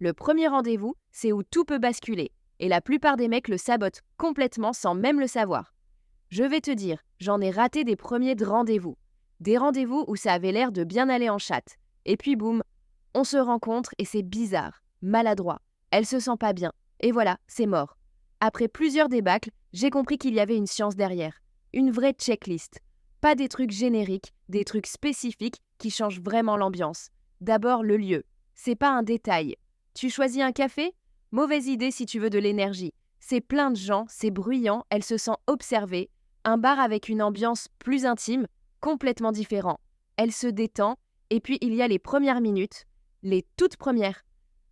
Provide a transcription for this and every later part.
Le premier rendez-vous, c'est où tout peut basculer. Et la plupart des mecs le sabotent complètement sans même le savoir. Je vais te dire, j'en ai raté des premiers de rendez-vous. Des rendez-vous où ça avait l'air de bien aller en chatte. Et puis boum, on se rencontre et c'est bizarre, maladroit. Elle se sent pas bien. Et voilà, c'est mort. Après plusieurs débâcles, j'ai compris qu'il y avait une science derrière. Une vraie checklist. Pas des trucs génériques, des trucs spécifiques qui changent vraiment l'ambiance. D'abord, le lieu. C'est pas un détail. Tu choisis un café? Mauvaise idée si tu veux de l'énergie. C'est plein de gens, c'est bruyant, elle se sent observée. Un bar avec une ambiance plus intime, complètement différent. Elle se détend, et puis il y a les premières minutes, les toutes premières.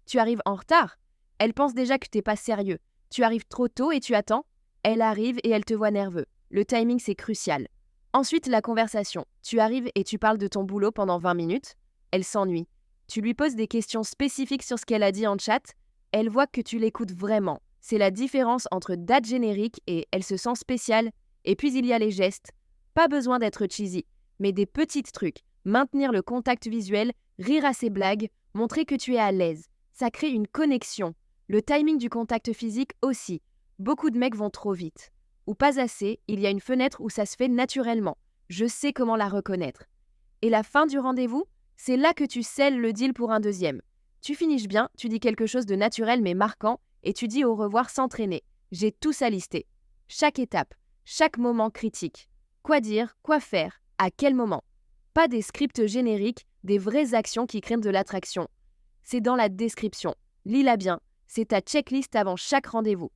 Tu arrives en retard. Elle pense déjà que t'es pas sérieux. Tu arrives trop tôt et tu attends. Elle arrive et elle te voit nerveux. Le timing, c'est crucial. Ensuite, la conversation. Tu arrives et tu parles de ton boulot pendant 20 minutes. Elle s'ennuie. Tu lui poses des questions spécifiques sur ce qu'elle a dit en chat. Elle voit que tu l'écoutes vraiment. C'est la différence entre date générique et elle se sent spéciale. Et puis il y a les gestes. Pas besoin d'être cheesy, mais des petits trucs. Maintenir le contact visuel, rire à ses blagues, montrer que tu es à l'aise. Ça crée une connexion. Le timing du contact physique aussi. Beaucoup de mecs vont trop vite. Ou pas assez, il y a une fenêtre où ça se fait naturellement. Je sais comment la reconnaître. Et la fin du rendez-vous, c'est là que tu scelles le deal pour un deuxième. Tu finisses bien, tu dis quelque chose de naturel mais marquant et tu dis au revoir sans traîner. J'ai tout ça listé. Chaque étape, chaque moment critique. Quoi dire, quoi faire, à quel moment. Pas des scripts génériques, des vraies actions qui créent de l'attraction. C'est dans la description. Lis-la bien. C'est ta checklist avant chaque rendez-vous.